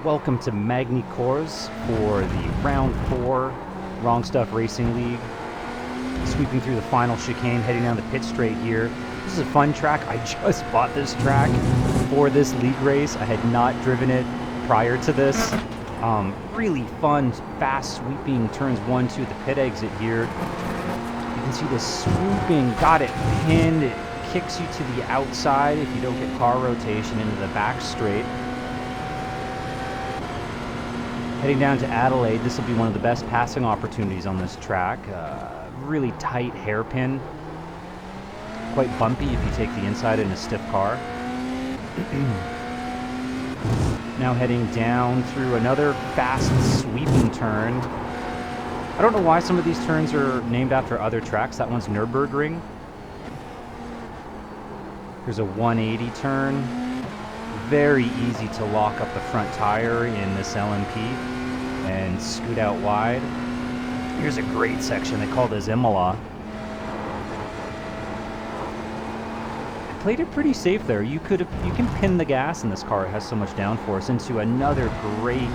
Welcome to Magny Cours for the Round 4 Wrong Stuff Racing League. Sweeping through the final chicane, heading down the pit straight here. This is a fun track. I just bought this track for this league race. I had not driven it prior to this. Really fun, fast sweeping turns 1, 2 at the pit exit here. You can see this swooping, got it pinned. It kicks you to the outside if you don't get car rotation into the back straight. Heading down to Adelaide, this will be one of the best passing opportunities on this track. Really tight hairpin. Quite bumpy if you take the inside in a stiff car. Now heading down through another fast sweeping turn. I don't know why some of these turns are named after other tracks. That one's Nürburgring. Here's a 180 turn. Very easy to lock up the front tire in this LMP and scoot out wide. Here's a great section they call this Imola. I played it pretty safe there. You can pin the gas in this car. It has so much downforce into another great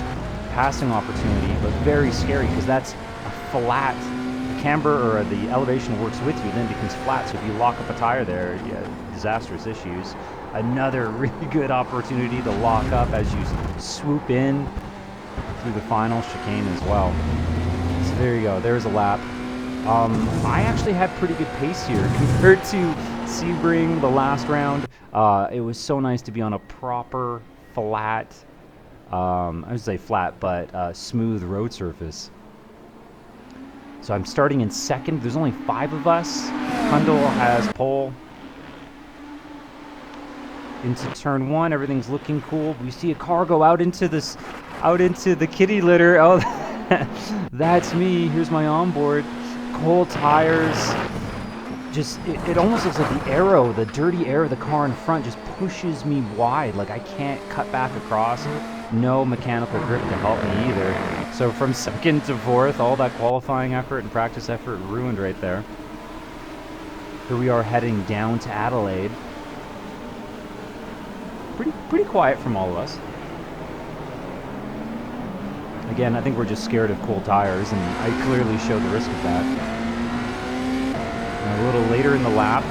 passing opportunity, but very scary because that's a flat. The camber or the elevation works with you, then it becomes flat. So if you lock up a tire there, you have disastrous issues. Another really good opportunity to lock up as you swoop in through the final chicane as well. So there you go, there's a lap. I actually had pretty good pace here compared to Sebring the last round. It was so nice to be on a proper flat, I would say flat, but smooth road surface. So I'm starting in second. There's only 5 of us. Kundal has pole. Into turn 1, everything's looking cool. We see a car go out into the kitty litter. Oh, that's me. Here's my onboard. Cold tires. Just it almost looks like the arrow, the dirty air of the car in front just pushes me wide. Like I can't cut back across. No mechanical grip to help me either. So from second to fourth, all that qualifying effort and practice effort ruined right there. Here we are heading down to Adelaide. Pretty quiet from all of us. Again, I think we're just scared of cold tires, and I clearly show the risk of that. And a little later in the lap,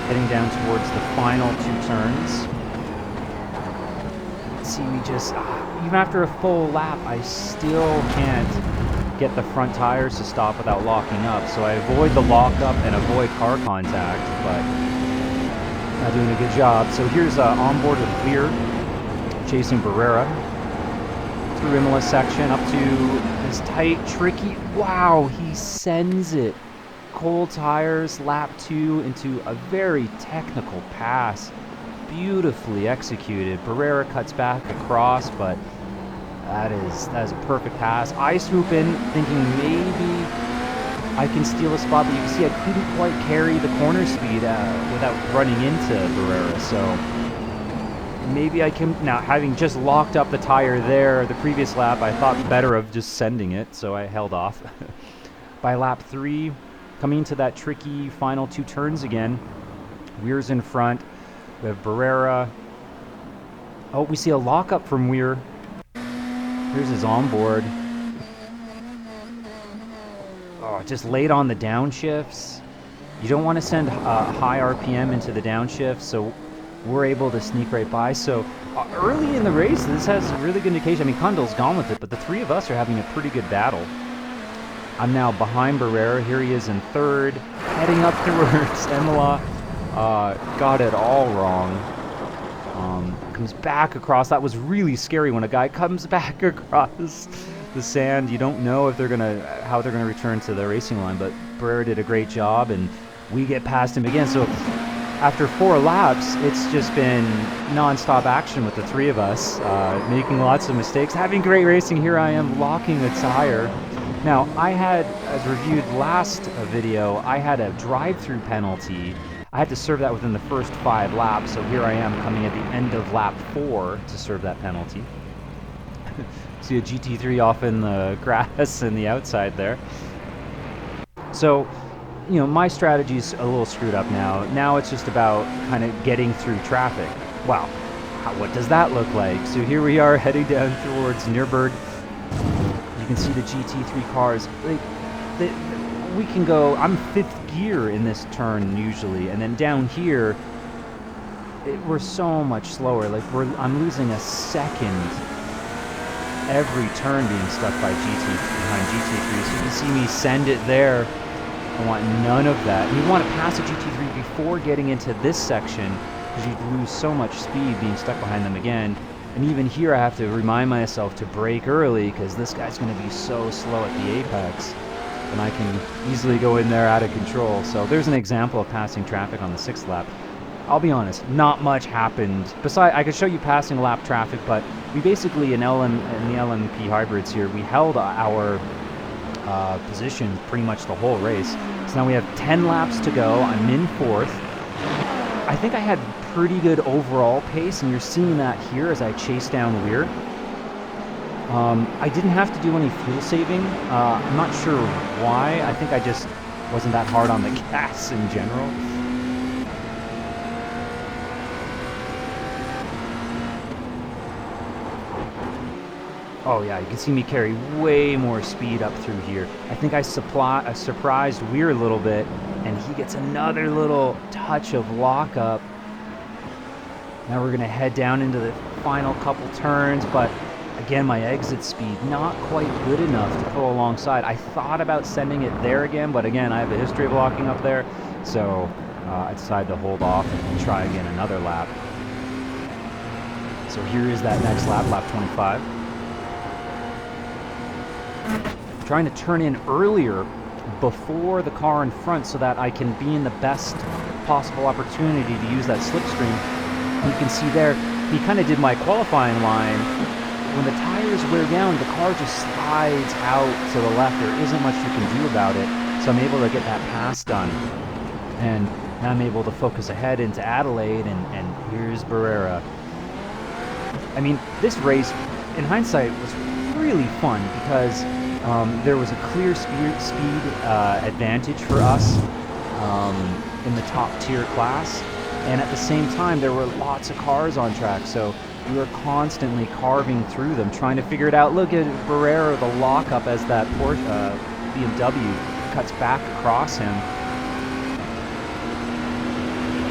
heading down towards the final 2 turns. See, we just, even after a full lap, I still can't get the front tires to stop without locking up. So I avoid the lockup and avoid car contact, but not doing a good job. So here's onboard with Weir, chasing Barrera through Imola section up to this tight, tricky. Wow, he sends it. Cold tires, lap 2 into a very technical pass. Beautifully executed. Barrera cuts back across, but that is a perfect pass. I swoop in, thinking maybe I can steal a spot, but you can see I couldn't quite carry the corner speed without running into Barrera, so maybe I can. Now, having just locked up the tire there the previous lap, I thought better of just sending it, so I held off. By lap 3, coming into that tricky final 2 turns again, Weir's in front. We have Barrera. Oh, we see a lockup from Weir. Here's his onboard. Oh, just late on the downshifts. You don't want to send high RPM into the downshift, so we're able to sneak right by. So early in the race, this has a really good indication. I mean, Kundal's gone with it, but the 3 of us are having a pretty good battle. I'm now behind Barrera. Here he is in third, heading up towards Imola. Got it all wrong. Comes back across. That was really scary when a guy comes back across the sand. You don't know if how they're gonna return to the racing line, but Barrera did a great job, and we get past him again. So after 4 laps, it's just been non-stop action with the 3 of us, making lots of mistakes, having great racing. Here I am locking a tire. Now, I had, as reviewed last video, I had a drive-through penalty. I had to serve that within the first 5 laps, so here I am coming at the end of lap 4 to serve that penalty. See a GT3 off in the grass and the outside there. So, you know, my strategy's a little screwed up now. Now it's just about kind of getting through traffic. Wow. what does that look like? So here we are heading down towards Nürburgring. You can see the GT3 cars. We can go, I'm 5th gear in this turn usually, and then down here, we're so much slower. Like I'm losing a second every turn being stuck by behind GT3. So you can see me send it there. I want none of that. And you want to pass a GT3 before getting into this section, because you'd lose so much speed being stuck behind them again. And even here I have to remind myself to brake early, because this guy's going to be so slow at the apex, and I can easily go in there out of control. So there's an example of passing traffic on the 6th lap. I'll be honest, not much happened. Besides, I could show you passing lap traffic, but we basically, in the LMP hybrids here, we held our position pretty much the whole race. So now we have 10 laps to go. I'm in 4th. I think I had pretty good overall pace, and you're seeing that here as I chase down Weir. I didn't have to do any fuel saving. I'm not sure why. I think I just wasn't that hard on the gas in general. Oh yeah, you can see me carry way more speed up through here. I think I surprised Weir a little bit, and he gets another little touch of lockup. Now we're gonna head down into the final couple turns, but again, my exit speed not quite good enough to pull alongside. I thought about sending it there again, but again, I have a history of locking up there, so I decided to hold off and try again another lap. So here is that next lap, lap 25. Trying to turn in earlier before the car in front so that I can be in the best possible opportunity to use that slipstream. And you can see there, he kind of did my qualifying line. When the tires wear down, the car just slides out to the left. There isn't much you can do about it. So I'm able to get that pass done. And now I'm able to focus ahead into Adelaide, and here's Barrera. I mean, this race, in hindsight, was really fun because there was a clear speed advantage for us in the top tier class, and at the same time there were lots of cars on track, so we were constantly carving through them, trying to figure it out. Look at Barrera, the lockup as that Porsche BMW cuts back across him.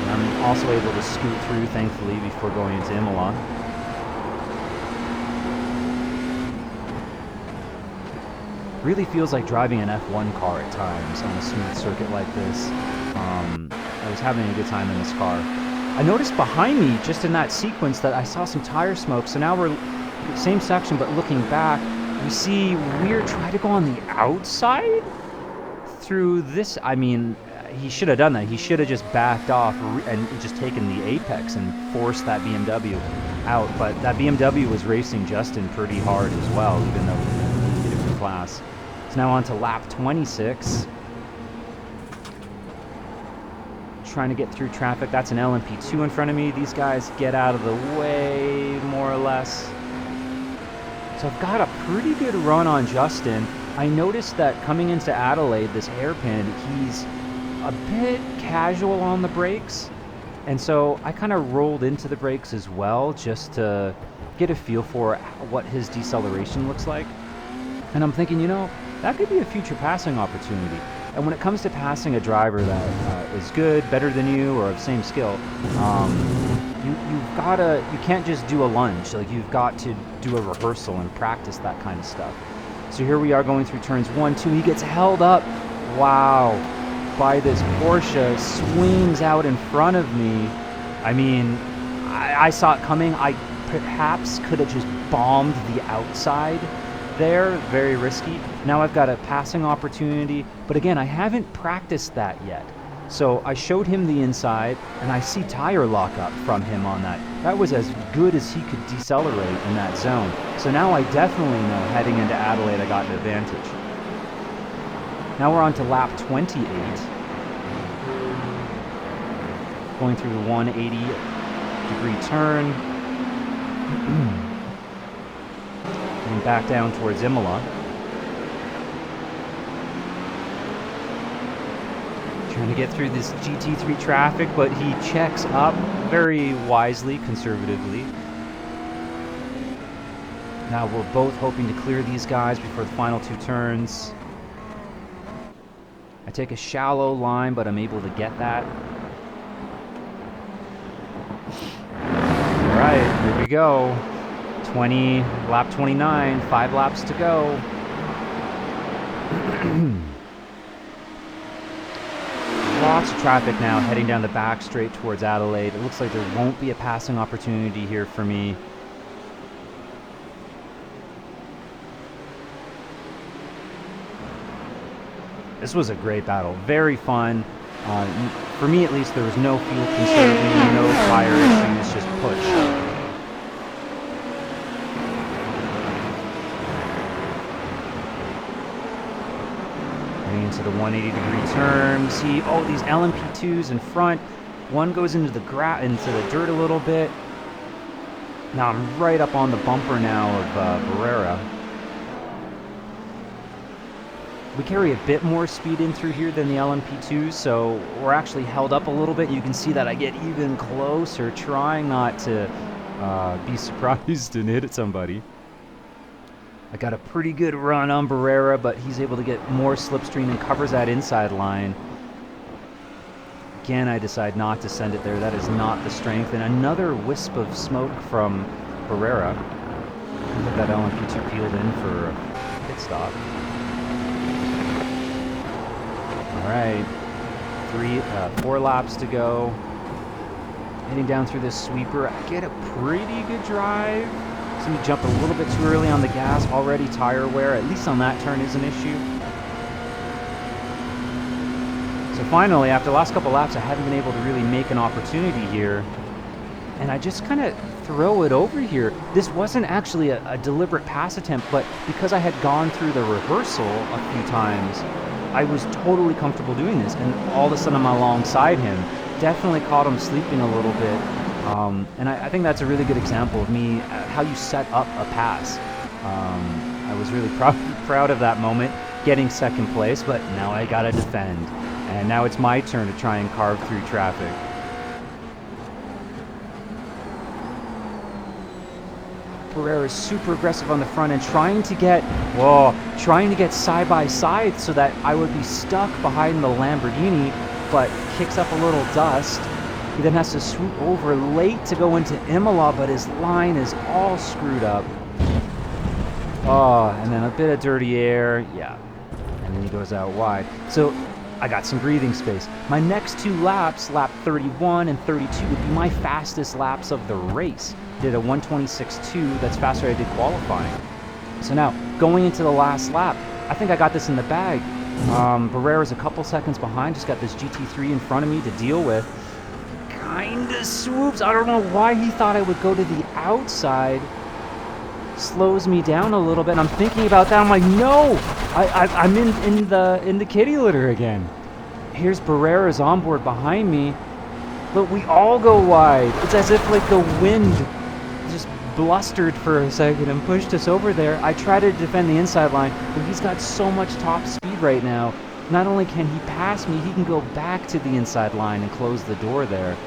And I'm also able to scoot through, thankfully, before going into Imola. Really feels like driving an F1 car at times on a smooth circuit like this. I was having a good time in this car. I noticed behind me, just in that sequence, that I saw some tire smoke. So now we're same section, but looking back, we see Weir try to go on the outside through this. I mean, he should have done that. He should have just backed off and just taken the apex and forced that BMW out. But that BMW was racing Justin pretty hard as well, even though he did it for class. So now on to lap 26. Trying to get through traffic. That's an LMP2 in front of me. These guys get out of the way, more or less. So I've got a pretty good run on Justin. I noticed that coming into Adelaide, this hairpin, he's a bit casual on the brakes. And so I kind of rolled into the brakes as well, just to get a feel for what his deceleration looks like. And I'm thinking, you know, that could be a future passing opportunity. And when it comes to passing a driver that is good, better than you, or of same skill, you can't just do a lunge. Like, you've got to do a rehearsal and practice that kind of stuff. So here we are going through turns 1, 2. He gets held up, wow, by this Porsche, swings out in front of me. I mean, I saw it coming. I perhaps could have just bombed the outside there, very risky. Now I've got a passing opportunity, but again, I haven't practiced that yet. So I showed him the inside, and I see tire lockup from him on that. That was as good as he could decelerate in that zone. So now I definitely know heading into Adelaide I got an advantage. Now we're on to lap 28. Going through the 180-degree turn. Getting back down towards trying to get through this GT3 traffic, but he checks up very wisely, conservatively. Now we're both hoping to clear these guys before the final 2 turns. I take a shallow line, but I'm able to get that. All right, here we go. Lap 29, 5 laps to go. Lots of traffic now heading down the back straight towards Adelaide. It looks like there won't be a passing opportunity here for me. This was a great battle, very fun. For me at least, there was no fuel conserving, no fire issues, just push. Getting into the 180-degree turn. See, oh, these LMP2s in front. One goes into the dirt a little bit. Now I'm right up on the bumper now of Barrera. We carry a bit more speed in through here than the LMP2s, so we're actually held up a little bit. You can see that I get even closer, trying not to be surprised and hit at somebody. I got a pretty good run on Barrera, but he's able to get more slipstream and covers that inside line. Again, I decide not to send it there. That is not the strength. And another wisp of smoke from Barrera. I think that LMP2 peeled in for a pit stop. All right, 4 laps to go. Heading down through this sweeper, I get a pretty good drive. See me jump a little bit too early on the gas. Already tire wear, at least on that turn, is an issue. So finally, after the last couple laps, I haven't been able to really make an opportunity here. And I just kind of throw it over here. This wasn't actually a deliberate pass attempt, but because I had gone through the reversal a few times, I was totally comfortable doing this, and all of a sudden I'm alongside him. Definitely caught him sleeping a little bit, and I think that's a really good example of me, how you set up a pass. I was really proud of that moment, getting second place, but now I gotta defend. And now it's my turn to try and carve through traffic. Barrera is super aggressive on the front end, trying to get side by side so that I would be stuck behind the Lamborghini, but kicks up a little dust. He then has to swoop over late to go into Imola, but his line is all screwed up. Oh, and then a bit of dirty air, yeah, and then he goes out wide. So I got some breathing space. My next 2 laps, lap 31 and 32, would be my fastest laps of the race. Did a 126.2, that's faster than I did qualifying. So now, going into the last lap, I think I got this in the bag. Barrera's a couple seconds behind, just got this GT3 in front of me to deal with. Kinda swoops, I don't know why he thought I would go to the outside. Slows me down a little bit, and I'm thinking about that. I'm like, no, I'm in the kitty litter again. Here's Barrera's onboard behind me, but we all go wide. It's as if like the wind just blustered for a second and pushed us over there. I try to defend the inside line, but he's got so much top speed right now. Not only can he pass me, he can go back to the inside line and close the door there.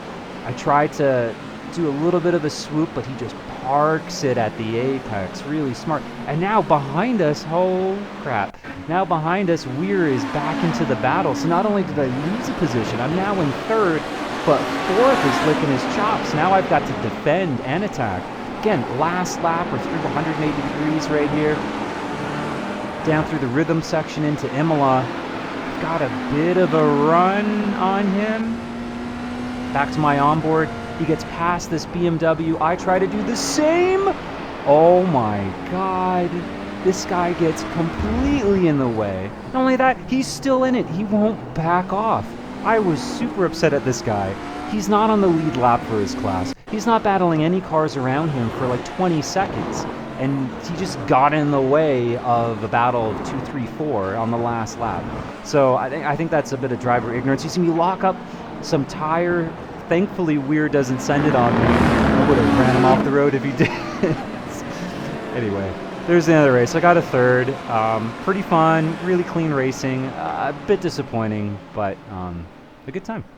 I try to do a little bit of a swoop, but he just parks it at the apex. Really smart. And now behind us, oh crap, now behind us, Weir is back into the battle. So not only did I lose a position, I'm now in 3rd, but 4th is licking his chops. Now I've got to defend and attack. Again, last lap, we're through 180 degrees right here. Down through the rhythm section into Imola. Got a bit of a run on him. Back to my onboard. He gets past this BMW. I try to do the same. Oh my God. This guy gets completely in the way. Not only that, he's still in it. He won't back off. I was super upset at this guy. He's not on the lead lap for his class. He's not battling any cars around him for like 20 seconds. And he just got in the way of a battle of 2, 3, 4 on the last lap. So I think that's a bit of driver ignorance. You see me lock up some tire. Thankfully, Weir doesn't send it on me. I would have ran him off the road if he did. Anyway, there's the end of the race. I got a 3rd. Pretty fun, really clean racing. A bit disappointing, but a good time.